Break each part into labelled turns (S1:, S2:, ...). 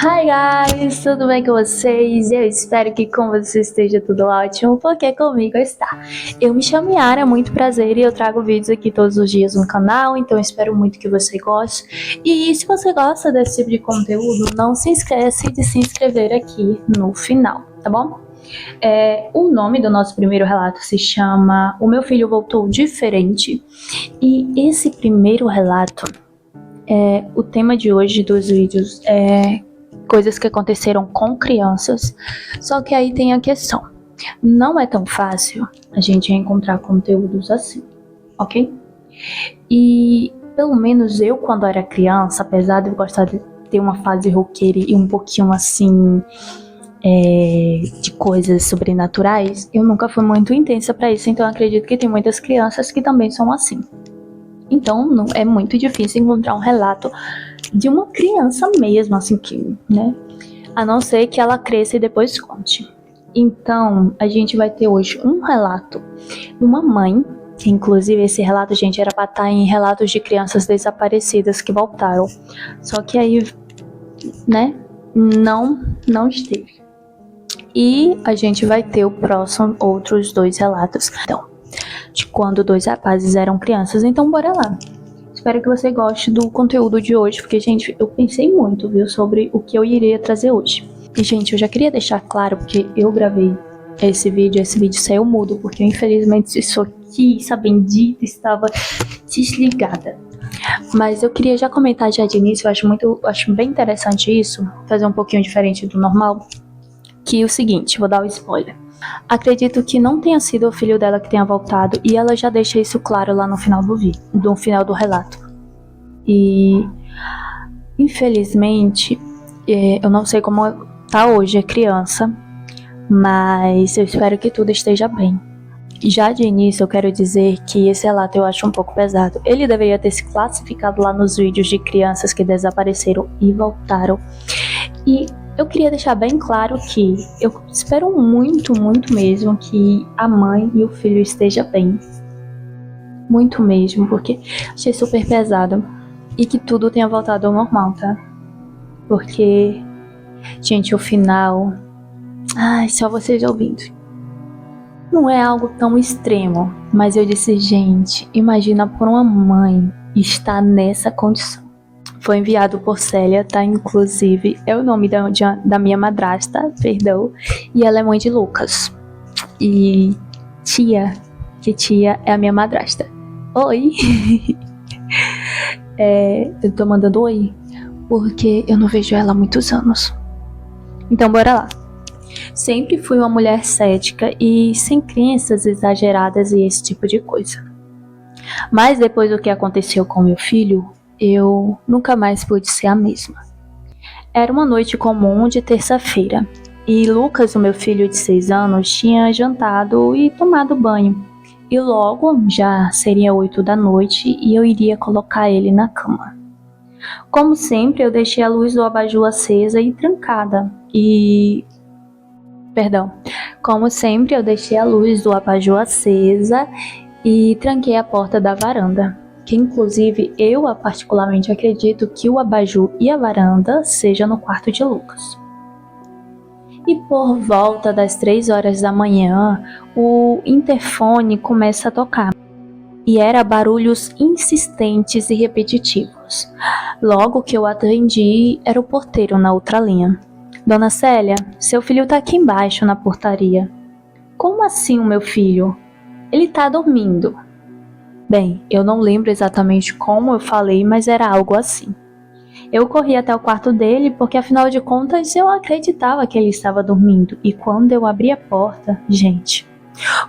S1: Hi guys, tudo bem com vocês? Eu espero que com vocês esteja tudo ótimo, porque comigo está. Eu me chamo Yara, muito prazer, e eu trago vídeos aqui todos os dias no canal, então eu espero muito que você goste. E se você gosta desse tipo de conteúdo, não se esquece de se inscrever aqui no final, tá bom? O nome do nosso primeiro relato se chama O Meu Filho Voltou Diferente, e esse primeiro relato, o tema de hoje dos vídeos é coisas que aconteceram com crianças, só que aí tem a questão, não é tão fácil a gente encontrar conteúdos assim, ok? E pelo menos eu, quando era criança, apesar de eu gostar de ter uma fase roqueira e um pouquinho assim de coisas sobrenaturais, eu nunca fui muito intensa pra isso, então eu acredito que tem muitas crianças que também são assim. Então não é muito difícil encontrar um relato de uma criança mesmo, assim que, né? A não ser que ela cresça e depois conte. Então, a gente vai ter hoje um relato de uma mãe, que inclusive esse relato, gente, era pra estar em relatos de crianças desaparecidas que voltaram. Só que aí, né, não esteve. E a gente vai ter o próximo, outros dois relatos, então, de quando dois rapazes eram crianças. Então, bora lá. Espero que você goste do conteúdo de hoje, porque, gente, eu pensei muito, viu, sobre o que eu iria trazer hoje. E, gente, eu já queria deixar claro, porque eu gravei esse vídeo saiu mudo, porque, infelizmente, isso aqui, essa bendita, estava desligada. Mas eu queria já comentar já de início, eu acho bem interessante isso, fazer um pouquinho diferente do normal, que é o seguinte, vou dar o spoiler. Acredito que não tenha sido o filho dela que tenha voltado, e ela já deixa isso claro lá no final do vídeo, no final do relato. E infelizmente, eu não sei como tá hoje a criança, mas eu espero que tudo esteja bem. Já de início eu quero dizer que esse relato eu acho um pouco pesado. Ele deveria ter se classificado lá nos vídeos de crianças que desapareceram e voltaram. E eu queria deixar bem claro que eu espero muito, muito mesmo que a mãe e o filho estejam bem. Muito mesmo, porque achei super pesado. E que tudo tenha voltado ao normal, tá? Porque, gente, o final... Ai, só vocês ouvindo. Não é algo tão extremo, mas eu disse, gente, imagina por uma mãe estar nessa condição. Foi enviado por Célia, tá? Inclusive, é o nome da minha madrasta, perdão. E ela é mãe de Lucas. E tia é a minha madrasta. Oi! Eu tô mandando oi, porque eu não vejo ela há muitos anos. Então, bora lá. Sempre fui uma mulher cética e sem crenças exageradas e esse tipo de coisa. Mas depois do que aconteceu com meu filho, eu nunca mais pude ser a mesma. Era uma noite comum de terça-feira, e Lucas, o meu filho de 6 anos, tinha jantado e tomado banho. E logo já seria 8 da noite e eu iria colocar ele na cama. Como sempre, eu deixei a luz do abajur acesa e trancada. Como sempre, eu deixei a luz do abajur acesa e tranquei a porta da varanda. Que inclusive eu particularmente acredito que o abajur e a varanda seja no quarto de Lucas. E por volta das 3 horas da manhã, o interfone começa a tocar. E era barulhos insistentes e repetitivos. Logo que eu atendi, era o porteiro na outra linha. Dona Célia, seu filho tá aqui embaixo na portaria. Como assim o meu filho? Ele tá dormindo. Bem, eu não lembro exatamente como eu falei, mas era algo assim. Eu corri até o quarto dele porque, afinal de contas, eu acreditava que ele estava dormindo. E quando eu abri a porta, gente,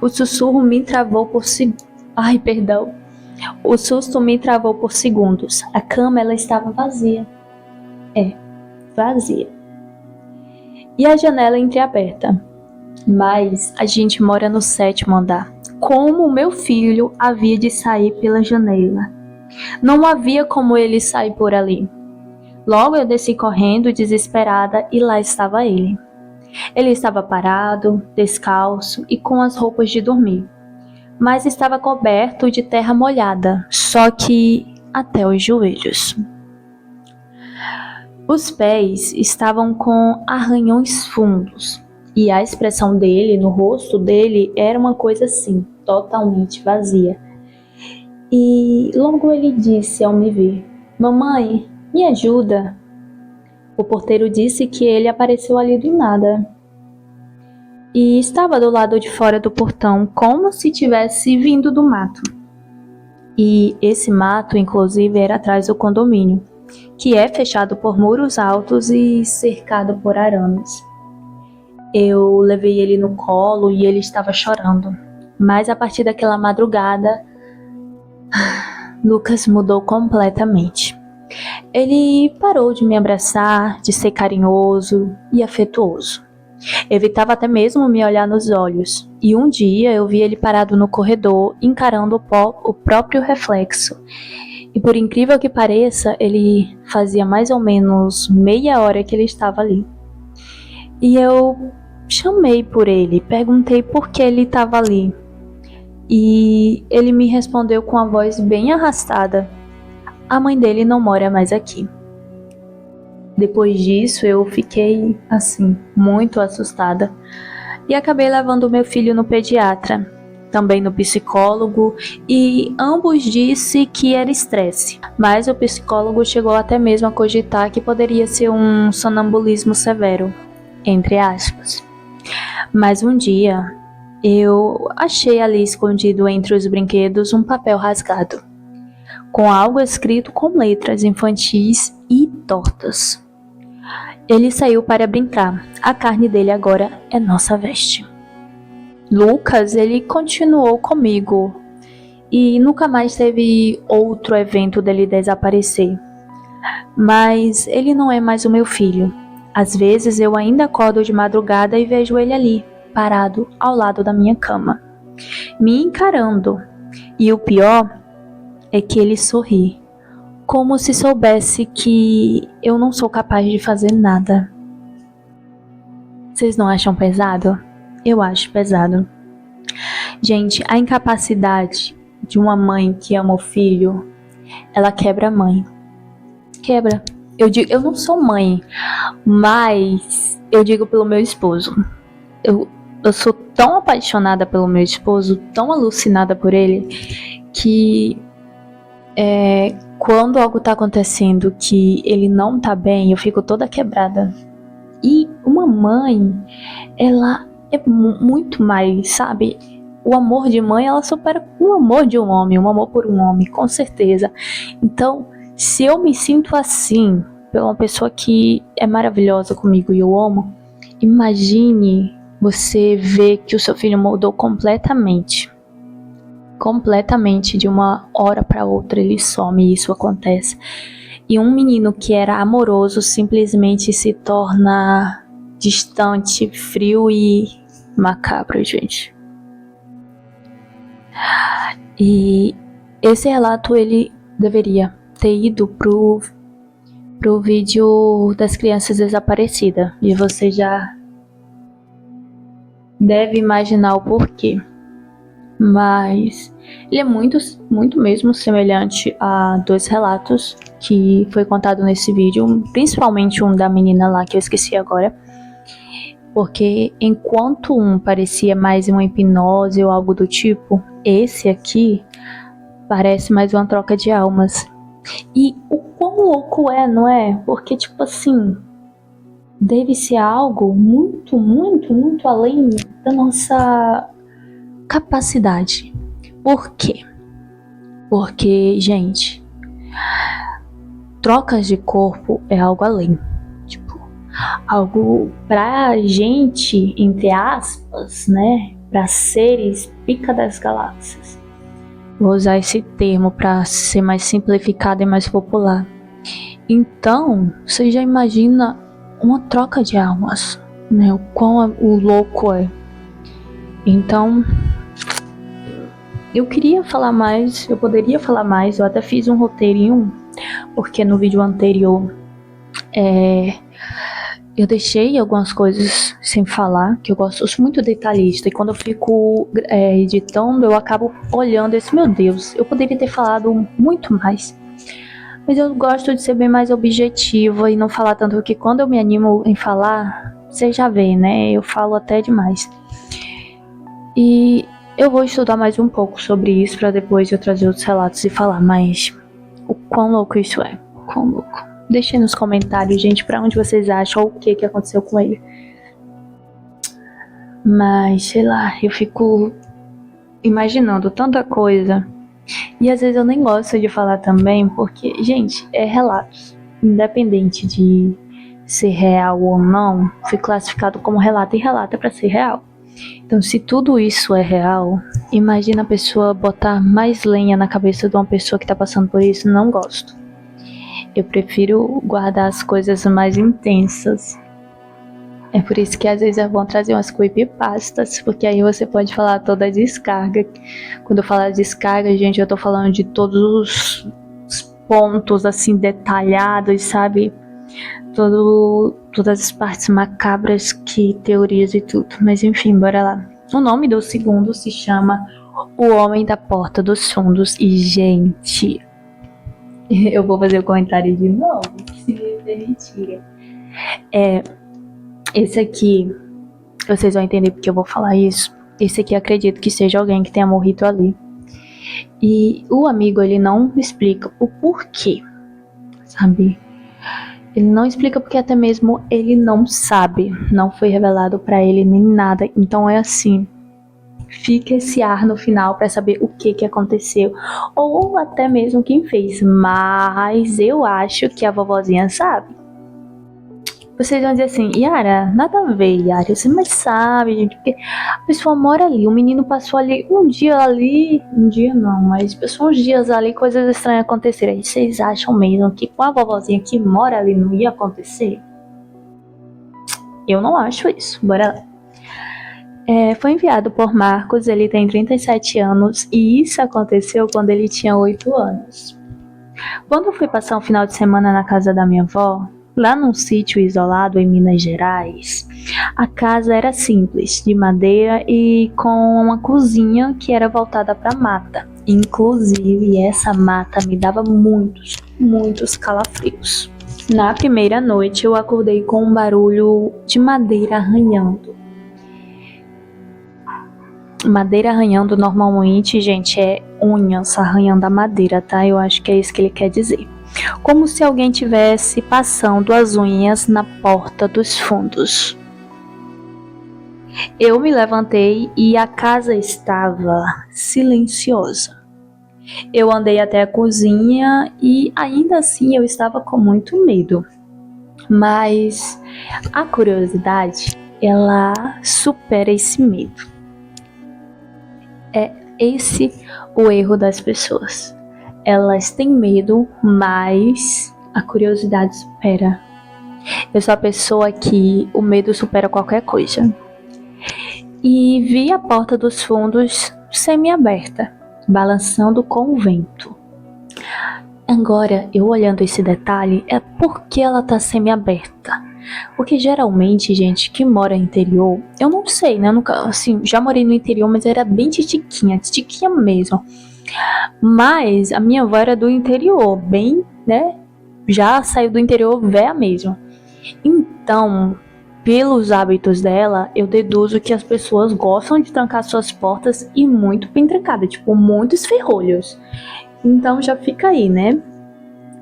S1: o sussurro me travou por O susto me travou por segundos. A cama, ela estava vazia. Vazia. E a janela entreaberta. Mas a gente mora no 7º andar. Como o meu filho havia de sair pela janela? Não havia como ele sair por ali. Logo eu desci correndo, desesperada, e lá estava ele. Ele estava parado, descalço e com as roupas de dormir. Mas estava coberto de terra molhada, só que até os joelhos. Os pés estavam com arranhões fundos e a expressão dele, no rosto dele, era uma coisa assim, totalmente vazia. E logo ele disse ao me ver: "Mamãe, me ajuda." O porteiro disse que ele apareceu ali do nada e estava do lado de fora do portão, como se tivesse vindo do mato. E esse mato, inclusive, era atrás do condomínio, que é fechado por muros altos e cercado por arames. Eu levei ele no colo e ele estava chorando, mas a partir daquela madrugada, Lucas mudou completamente. Ele parou de me abraçar, de ser carinhoso e afetuoso. Evitava até mesmo me olhar nos olhos, e um dia eu vi ele parado no corredor, encarando o próprio reflexo. E por incrível que pareça, ele fazia mais ou menos meia hora que ele estava ali. E eu chamei por ele, perguntei por que ele estava ali. E ele me respondeu com a voz bem arrastada: "A mãe dele não mora mais aqui." Depois disso, eu fiquei, assim, muito assustada e acabei levando meu filho no pediatra, também no psicólogo, e ambos disse que era estresse, mas o psicólogo chegou até mesmo a cogitar que poderia ser um sonambulismo severo, entre aspas. Mas um dia, eu achei ali escondido entre os brinquedos um papel rasgado, com algo escrito com letras infantis e tortas. Ele saiu para brincar. A carne dele agora é nossa veste. Lucas, ele continuou comigo e nunca mais teve outro evento dele desaparecer. Mas ele não é mais o meu filho. Às vezes eu ainda acordo de madrugada e vejo ele ali, parado ao lado da minha cama, me encarando. E o pior é que ele sorri, como se soubesse que eu não sou capaz de fazer nada. Vocês não acham pesado? Eu acho pesado. Gente, a incapacidade de uma mãe que ama o filho, ela quebra a mãe. Quebra. Eu não sou mãe, mas eu digo pelo meu esposo. Eu sou tão apaixonada pelo meu esposo, tão alucinada por ele, que quando algo tá acontecendo que ele não tá bem, eu fico toda quebrada. E uma mãe, ela é muito mais, sabe? O amor de mãe, ela supera o amor de um homem, um amor por um homem, com certeza. Então, se eu me sinto assim, pela uma pessoa que é maravilhosa comigo e eu amo, imagine você ver que o seu filho mudou completamente. Completamente, de uma hora para outra ele some e isso acontece. E um menino que era amoroso simplesmente se torna distante, frio e macabro, gente. E esse relato ele deveria ter ido pro vídeo das crianças desaparecidas. E você já deve imaginar o porquê. Mas ele é muito mesmo semelhante a dois relatos que foi contado nesse vídeo, principalmente um da menina lá que eu esqueci agora, porque enquanto um parecia mais uma hipnose ou algo do tipo, esse aqui parece mais uma troca de almas. E o quão louco é, não é? Porque tipo assim, deve ser algo muito, muito, muito além da nossa capacidade. Por quê? Porque, gente, trocas de corpo é algo além. Tipo, algo pra gente, entre aspas, né? Pra seres pica das galáxias. Vou usar esse termo pra ser mais simplificado e mais popular. Então, você já imagina uma troca de almas, né? O quão o louco é. Então, eu queria falar mais, eu poderia falar mais, eu até fiz um roteirinho, porque no vídeo anterior eu deixei algumas coisas sem falar, que eu sou muito detalhista, e quando eu fico editando, eu acabo olhando esse, meu Deus, eu poderia ter falado muito mais. Mas eu gosto de ser bem mais objetiva e não falar tanto, porque quando eu me animo em falar, você já vê, né? Eu falo até demais. E eu vou estudar mais um pouco sobre isso pra depois eu trazer outros relatos e falar, mas o quão louco isso é. O quão louco. Deixem nos comentários, gente, pra onde vocês acham ou o que aconteceu com ele. Mas, sei lá, eu fico imaginando tanta coisa. E às vezes eu nem gosto de falar também, porque, gente, é relatos. Independente de ser real ou não, foi classificado como relato e relato é pra ser real. Então, se tudo isso é real, imagina a pessoa botar mais lenha na cabeça de uma pessoa que tá passando por isso. Não gosto. Eu prefiro guardar as coisas mais intensas. É por isso que às vezes é bom trazer umas creepypastas, porque aí você pode falar toda a descarga. Quando eu falar descarga, gente, eu tô falando de todos os pontos assim detalhados, sabe? Todas as partes macabras que teorias e tudo. Mas enfim, bora lá. O nome do segundo se chama O Homem da Porta dos Fundos. E, gente, eu vou fazer o comentário de novo, se me permitirem. Esse aqui, vocês vão entender porque eu vou falar isso. Esse aqui acredito que seja alguém que tenha morrido ali. E o amigo, ele não explica o porquê, sabe? Ele não explica porque até mesmo ele não sabe. Não foi revelado pra ele nem nada. Então é assim, fica esse ar no final pra saber o que aconteceu. Ou até mesmo quem fez. Mas eu acho que a vovozinha sabe. Vocês vão dizer assim, Yara, nada a ver, Yara, você mais sabe, gente, porque a pessoa mora ali, o menino passou ali um dia não, mas passou uns dias ali, coisas estranhas aconteceram. Aí vocês acham mesmo que com a vovozinha que mora ali não ia acontecer? Eu não acho isso, bora lá. Foi enviado por Marcos, ele tem 37 anos e isso aconteceu quando ele tinha 8 anos. Quando eu fui passar um final de semana na casa da minha avó, lá num sítio isolado em Minas Gerais, a casa era simples, de madeira e com uma cozinha que era voltada para mata. Inclusive, essa mata me dava muitos calafrios. Na primeira noite, eu acordei com um barulho de madeira arranhando. Madeira arranhando normalmente, gente, é unhas arranhando a madeira, tá? Eu acho que é isso que ele quer dizer. Como se alguém tivesse passando as unhas na porta dos fundos. Eu me levantei e a casa estava silenciosa. Eu andei até a cozinha e ainda assim eu estava com muito medo. Mas a curiosidade, ela supera esse medo. É esse o erro das pessoas. Elas têm medo, mas a curiosidade supera. Eu sou a pessoa que o medo supera qualquer coisa. E vi a porta dos fundos semi-aberta, balançando com o vento. Agora, eu olhando esse detalhe, é porque ela tá semi-aberta. Porque geralmente, gente que mora no interior, eu não sei, né? Eu nunca, assim, já morei no interior, mas era bem titiquinha mesmo. Mas a minha avó era do interior, bem, né? Já saiu do interior véia mesmo. Então, pelos hábitos dela, eu deduzo que as pessoas gostam de trancar suas portas e muito bem trancada, tipo, muitos ferrolhos. Então já fica aí, né?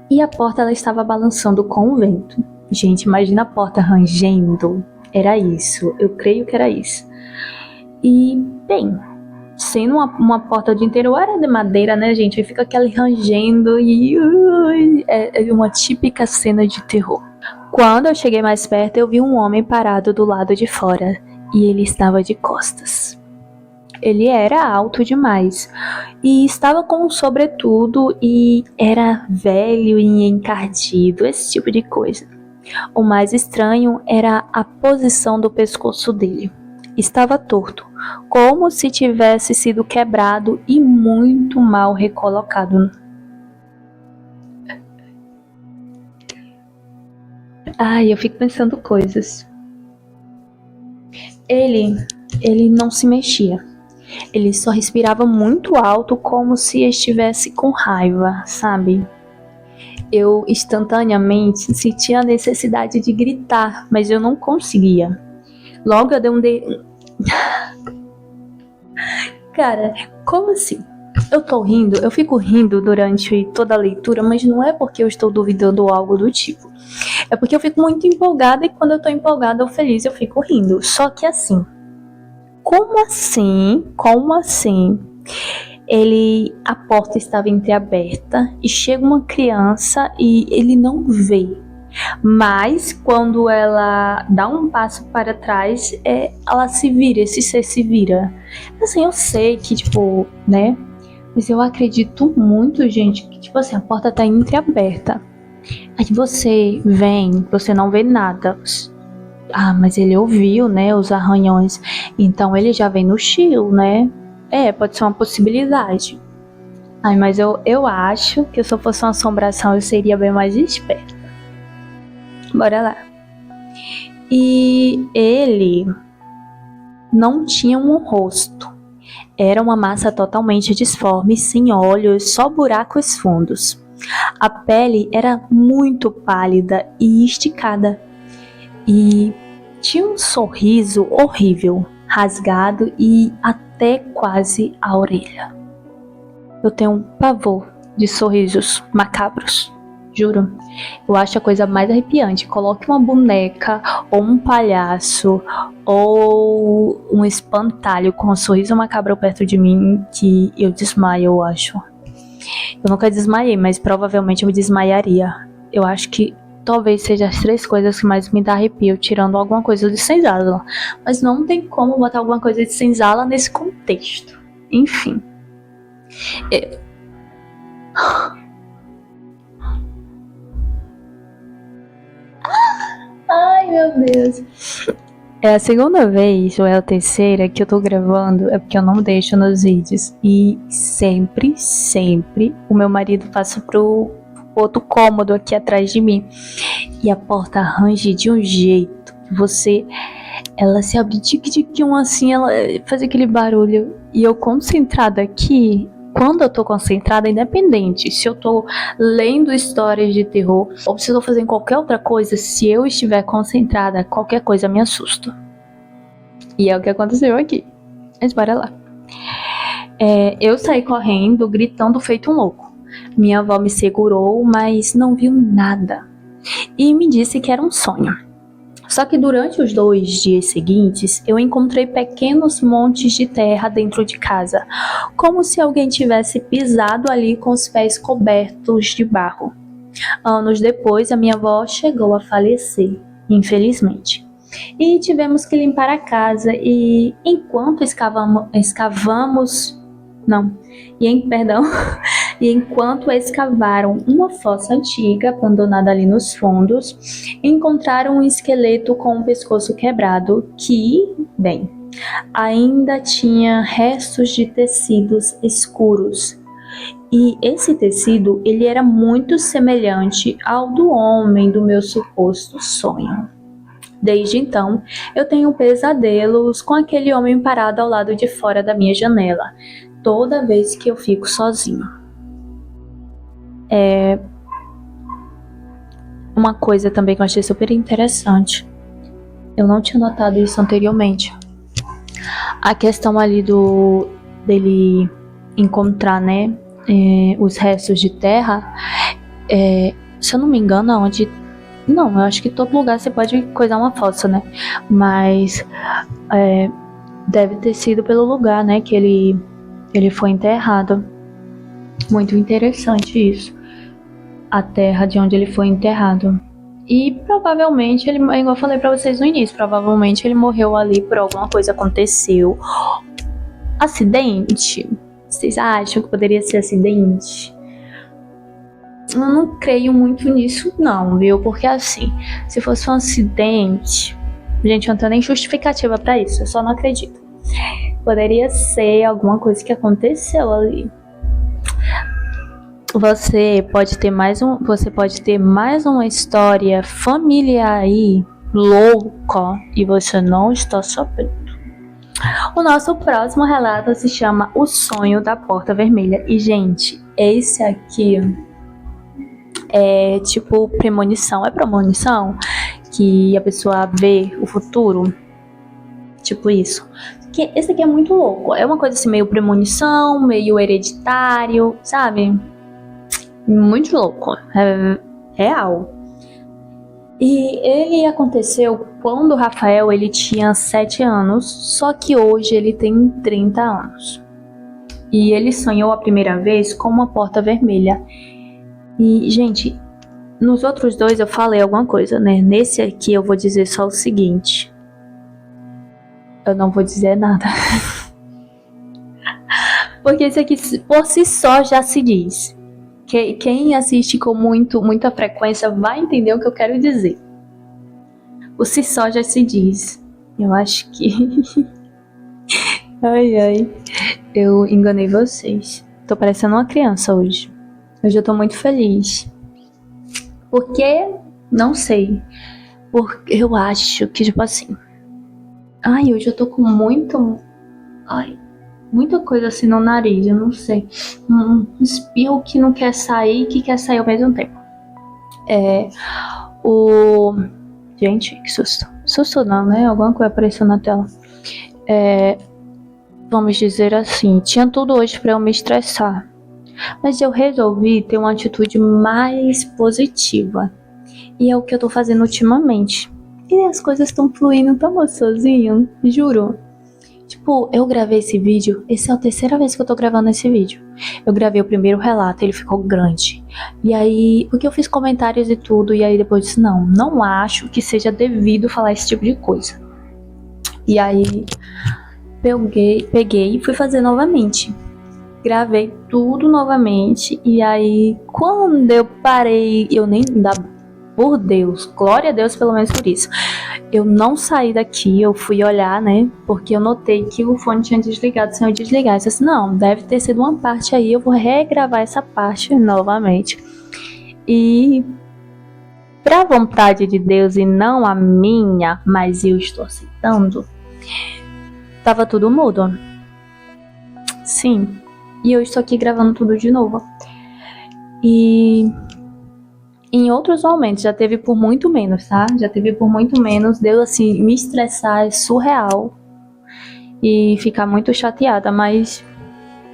S1: E a porta, ela estava balançando com o vento. Gente, imagina a porta rangendo. Era isso, eu creio que era isso. E, bem, sendo uma porta de interior, era de madeira, né, gente? Aí fica aquele rangendo e é uma típica cena de terror. Quando eu cheguei mais perto, eu vi um homem parado do lado de fora e ele estava de costas. Ele era alto demais e estava com um sobretudo e era velho e encardido, esse tipo de coisa. O mais estranho era a posição do pescoço dele. Estava torto, como se tivesse sido quebrado e muito mal recolocado. Ai, eu fico pensando coisas. Ele não se mexia. Ele só respirava muito alto, como se estivesse com raiva, sabe? eu instantaneamente sentia a necessidade de gritar, mas eu não conseguia. Logo eu dei Cara, como assim? Eu tô rindo, eu fico rindo durante toda a leitura, mas não é porque eu estou duvidando ou algo do tipo. É porque eu fico muito empolgada e quando eu tô empolgada ou feliz eu fico rindo. Só que assim, como assim? Como assim? A porta estava entreaberta e chega uma criança e ele não vê. Mas quando ela dá um passo para trás, ela se vira, esse ser se vira. Assim, eu sei que, tipo, né? Mas eu acredito muito, gente, que, tipo assim, a porta tá entreaberta. Aí você vem, você não vê nada. Ah, mas ele ouviu, né, os arranhões. Então ele já vem no estilo, né? Pode ser uma possibilidade. Ai, mas eu acho que se eu fosse uma assombração eu seria bem mais esperta. Bora lá. E ele não tinha um rosto. Era uma massa totalmente disforme, sem olhos, só buracos fundos. A pele era muito pálida e esticada. E tinha um sorriso horrível, rasgado e até quase a orelha. Eu tenho um pavor de sorrisos macabros. Juro, eu acho a coisa mais arrepiante. Coloque uma boneca, ou um palhaço, ou um espantalho com um sorriso macabro perto de mim, que eu desmaio, eu acho. Eu nunca desmaiei, mas provavelmente eu me desmaiaria. Eu acho que talvez seja as 3 coisas que mais me dá arrepio, tirando alguma coisa de senzala. Mas não tem como botar alguma coisa de senzala nesse contexto. Enfim. Ai, meu Deus. É a segunda vez, ou é a terceira, que eu tô gravando, é porque eu não deixo nos vídeos. E sempre, o meu marido passa pro outro cômodo aqui atrás de mim. E a porta range de um jeito que ela se abre tic-tic-um assim, ela faz aquele barulho. E eu concentrada aqui, quando eu tô concentrada, independente se eu tô lendo histórias de terror ou se eu tô fazendo qualquer outra coisa, se eu estiver concentrada, qualquer coisa me assusta. E é o que aconteceu aqui. Mas bora lá. Eu saí correndo, gritando feito um louco. Minha avó me segurou, mas não viu nada. E me disse que era um sonho. Só que durante os 2 dias seguintes, eu encontrei pequenos montes de terra dentro de casa, como se alguém tivesse pisado ali com os pés cobertos de barro. Anos depois, a minha avó chegou a falecer, infelizmente. E tivemos que limpar a casa e enquanto e enquanto escavaram uma fossa antiga abandonada ali nos fundos, encontraram um esqueleto com o pescoço quebrado que, bem, ainda tinha restos de tecidos escuros. E esse tecido, ele era muito semelhante ao do homem do meu suposto sonho. Desde então, eu tenho pesadelos com aquele homem parado ao lado de fora da minha janela, toda vez que eu fico sozinho. Uma coisa também que eu achei super interessante. Eu não tinha notado isso anteriormente. A questão ali dele encontrar, né, os restos de terra. Se eu não me engano, não, eu acho que todo lugar você pode coisar uma fossa, né? Mas deve ter sido pelo lugar, né, que ele foi enterrado. Muito interessante isso. A terra de onde ele foi enterrado. E provavelmente, igual eu falei pra vocês no início, provavelmente ele morreu ali por alguma coisa aconteceu. Acidente? Vocês acham que poderia ser acidente? Eu não creio muito nisso não, viu? Porque assim, se fosse um acidente... Gente, eu não tenho nem justificativa pra isso, eu só não acredito. Poderia ser alguma coisa que aconteceu ali. Você pode ter mais uma história familiar aí, louca, e você não está sabendo. O nosso próximo relato se chama O Sonho da Porta Vermelha. E, gente, esse aqui É tipo premonição. É premonição? Que a pessoa vê o futuro? Tipo isso. Que esse aqui é muito louco. É uma coisa assim, meio premonição, meio hereditário, sabe? Muito louco. É real. E ele aconteceu quando o Rafael ele tinha 7 anos, só que hoje ele tem 30 anos. E ele sonhou a primeira vez com uma porta vermelha. E, gente, nos outros dois eu falei alguma coisa, né? Nesse aqui eu vou dizer só o seguinte. Eu não vou dizer nada. Porque esse aqui por si só já se diz. Quem assiste com muita frequência vai entender o que eu quero dizer. Por si só já se diz. Eu acho que... Ai, eu enganei vocês. Tô parecendo uma criança hoje. Hoje eu tô muito feliz. Porque, não sei. Porque eu acho que, tipo assim... Ai, hoje eu tô com muita coisa assim no nariz, eu não sei. Um espirro que não quer sair, que quer sair ao mesmo tempo. Gente, que susto. Susto não, né? Alguma coisa apareceu na tela. Vamos dizer assim, tinha tudo hoje pra eu me estressar. Mas eu resolvi ter uma atitude mais positiva. E é o que eu tô fazendo ultimamente. E as coisas estão fluindo tão gostosinho, juro. Tipo, eu gravei esse vídeo, essa é a terceira vez que eu tô gravando esse vídeo. Eu gravei o primeiro relato, ele ficou grande. E aí, porque eu fiz comentários e tudo, e aí depois disse, não acho que seja devido falar esse tipo de coisa. E aí, peguei e fui fazer novamente. Gravei tudo novamente, e aí, quando eu parei, eu nem... Por Deus, glória a Deus pelo menos por isso. Eu não saí daqui, eu fui olhar, né? Porque eu notei que o fone tinha desligado sem eu desligar. Eu disse, não, deve ter sido uma parte aí, eu vou regravar essa parte novamente. E pra vontade de Deus e não a minha, mas eu estou aceitando, tava tudo mudo. Sim, e eu estou aqui gravando tudo de novo. E... em outros momentos, já teve por muito menos, tá? Já teve por muito menos, deu assim, me estressar, é surreal. E ficar muito chateada, mas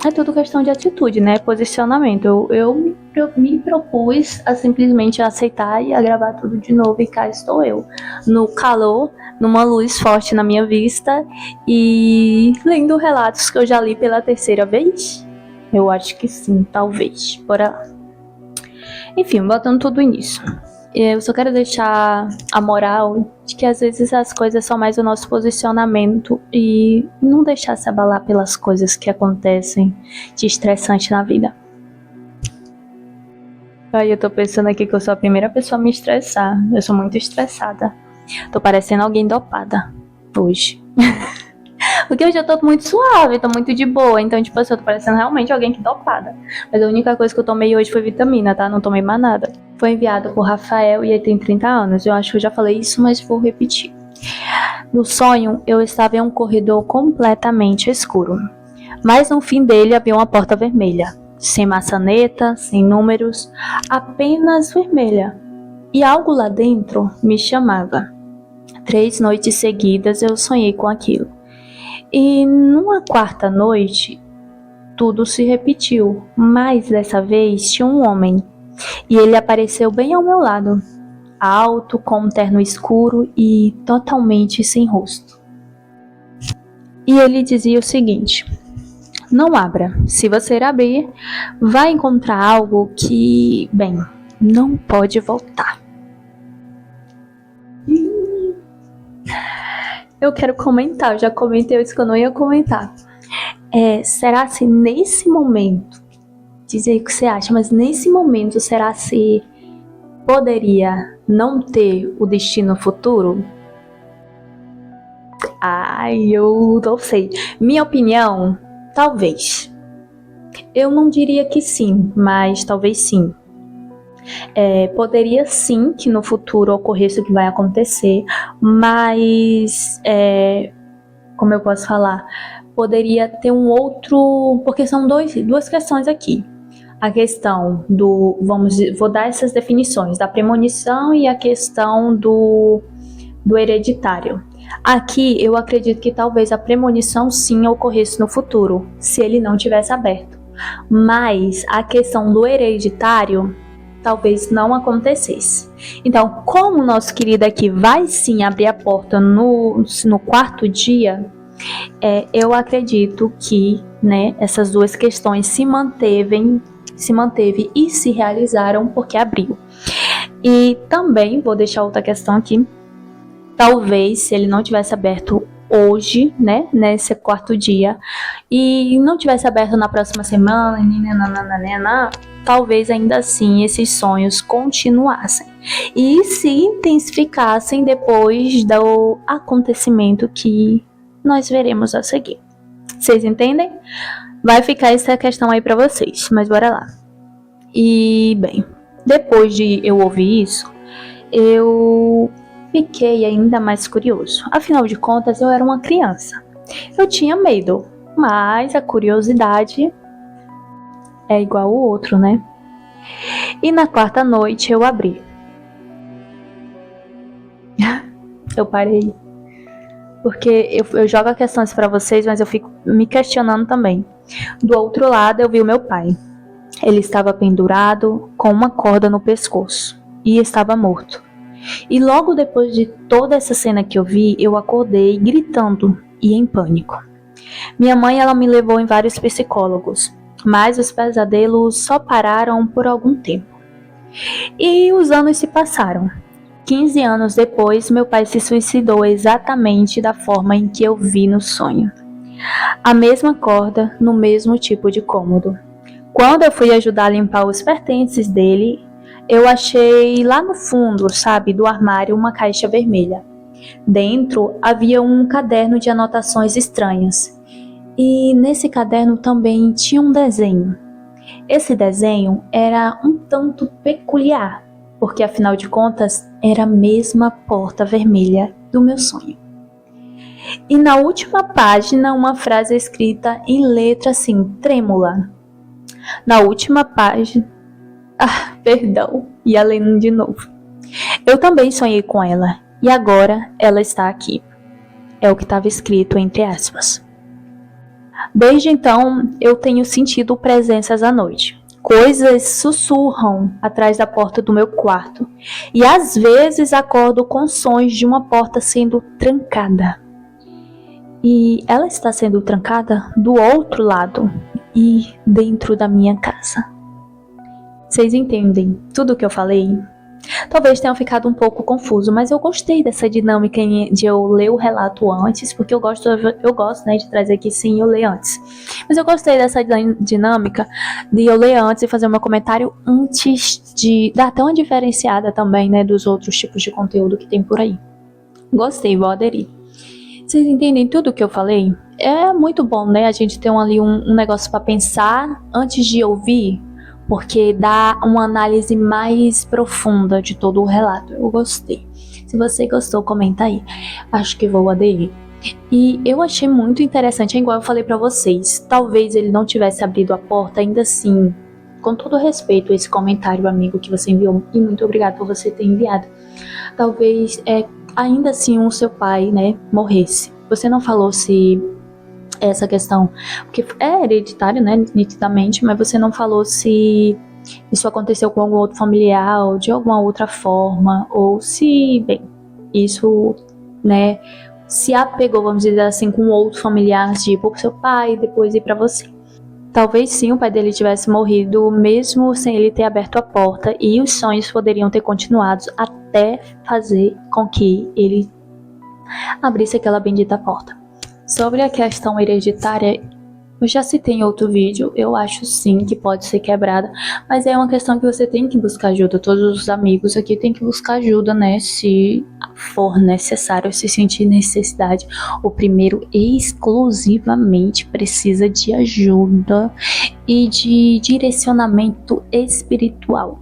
S1: é tudo questão de atitude, né? Posicionamento. Eu me propus a simplesmente aceitar e a gravar tudo de novo e cá estou eu. No calor, numa luz forte na minha vista e lendo relatos que eu já li pela terceira vez. Eu acho que sim, talvez. Bora lá. Enfim, botando tudo nisso. Eu só quero deixar a moral de que às vezes as coisas são mais o nosso posicionamento e não deixar se abalar pelas coisas que acontecem de estressante na vida. Aí eu tô pensando aqui que eu sou a primeira pessoa a me estressar. Eu sou muito estressada. Tô parecendo alguém dopada hoje. Porque hoje eu tô muito suave, tô muito de boa. Então, tipo assim, eu tô parecendo realmente alguém que dopada. Mas a única coisa que eu tomei hoje foi vitamina, tá? Não tomei mais nada. Foi enviado por Rafael e ele tem 30 anos. Eu acho que eu já falei isso, mas vou repetir. No sonho, eu estava em um corredor completamente escuro. Mas no fim dele havia uma porta vermelha. Sem maçaneta, sem números, apenas vermelha. E algo lá dentro me chamava. 3 noites seguidas eu sonhei com aquilo. E numa quarta noite, tudo se repetiu, mas dessa vez tinha um homem, e ele apareceu bem ao meu lado, alto, com um terno escuro e totalmente sem rosto. E ele dizia o seguinte: não abra, se você abrir, vai encontrar algo que, bem, não pode voltar. Eu quero comentar, eu já comentei isso que eu não ia comentar. Será se nesse momento, diz aí o que você acha, mas nesse momento, será se poderia não ter o destino futuro? Ai, eu não sei. Minha opinião, talvez. Eu não diria que sim, mas talvez sim. Poderia sim que no futuro ocorresse o que vai acontecer, mas como eu posso falar, poderia ter um outro, porque são duas questões aqui. a questão do, vou dar essas definições, da premonição e a questão do hereditário. Aqui eu acredito que talvez a premonição sim ocorresse no futuro, se ele não tivesse aberto. Mas a questão do hereditário talvez não acontecesse. Então, como o nosso querido aqui vai sim abrir a porta no quarto dia, eu acredito que, né, essas duas questões se manteve e se realizaram porque abriu. E também vou deixar outra questão aqui. Talvez, se ele não tivesse aberto hoje, né, nesse quarto dia, e não tivesse aberto na próxima semana, talvez ainda assim esses sonhos continuassem e se intensificassem depois do acontecimento que nós veremos a seguir. Vocês entendem? Vai ficar essa questão aí pra vocês, mas bora lá. E, bem, depois de eu ouvir isso, eu fiquei ainda mais curioso. Afinal de contas, eu era uma criança. Eu tinha medo, mas a curiosidade é igual ao outro, né? E na quarta noite eu abri. Eu parei. Porque eu jogo questões para vocês, mas eu fico me questionando também. Do outro lado eu vi o meu pai. Ele estava pendurado com uma corda no pescoço e estava morto. E logo depois de toda essa cena que eu vi, eu acordei gritando e em pânico. Minha mãe, ela me levou em vários psicólogos, mas os pesadelos só pararam por algum tempo. E os anos se passaram. 15 anos depois, meu pai se suicidou exatamente da forma em que eu vi no sonho. A mesma corda, no mesmo tipo de cômodo. Quando eu fui ajudar a limpar os pertences dele, eu achei lá no fundo, sabe, do armário uma caixa vermelha. Dentro havia um caderno de anotações estranhas. E nesse caderno também tinha um desenho. Esse desenho era um tanto peculiar, porque afinal de contas era a mesma porta vermelha do meu sonho. E na última página uma frase escrita em letra assim, trêmula. Na última página... perdão, ia lendo de novo. Eu também sonhei com ela, e agora ela está aqui. É o que estava escrito entre aspas. Desde então, eu tenho sentido presenças à noite. Coisas sussurram atrás da porta do meu quarto, e às vezes acordo com sons de uma porta sendo trancada. E ela está sendo trancada do outro lado e dentro da minha casa. Vocês entendem tudo o que eu falei? Talvez tenha ficado um pouco confuso, mas eu gostei dessa dinâmica de eu ler o relato antes, porque eu gosto, né, de trazer aqui sim, eu leio antes. Mas eu gostei dessa dinâmica de eu ler antes e fazer o meu comentário antes de dar até uma diferenciada também, né, dos outros tipos de conteúdo que tem por aí. Gostei, vou aderir. Vocês entendem tudo o que eu falei? É muito bom, né, a gente ter ali um negócio para pensar antes de ouvir, porque dá uma análise mais profunda de todo o relato. Eu gostei. Se você gostou, comenta aí. Acho que vou aderir. E eu achei muito interessante, é igual eu falei pra vocês. Talvez ele não tivesse abrido a porta, ainda assim, com todo respeito a esse comentário, amigo, que você enviou, e muito obrigado por você ter enviado. Talvez, ainda assim, o seu pai, né, morresse. Você não falou se... essa questão, porque é hereditário, né, nitidamente, mas você não falou se isso aconteceu com algum outro familiar ou de alguma outra forma, ou se, bem, isso, né, se apegou, vamos dizer assim, com outro familiar, tipo pro seu pai, depois ir pra você. Talvez sim o pai dele tivesse morrido, mesmo sem ele ter aberto a porta, e os sonhos poderiam ter continuado até fazer com que ele abrisse aquela bendita porta. Sobre a questão hereditária, eu já citei em outro vídeo, eu acho sim que pode ser quebrada, mas é uma questão que você tem que buscar ajuda, todos os amigos aqui têm que buscar ajuda, né, se for necessário, se sentir necessidade. O primeiro exclusivamente precisa de ajuda e de direcionamento espiritual.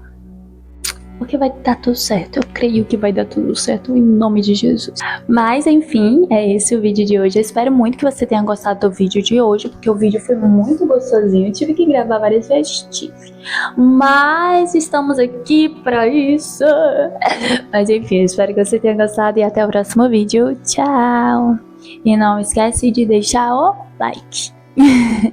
S1: porque vai dar tudo certo. Eu creio que vai dar tudo certo em nome de Jesus. Mas enfim, é esse o vídeo de hoje. Eu espero muito que você tenha gostado do vídeo de hoje, porque o vídeo foi muito gostosinho. Eu tive que gravar várias vezes, mas estamos aqui pra isso. Mas enfim, eu espero que você tenha gostado e até o próximo vídeo. Tchau! E não esquece de deixar o like.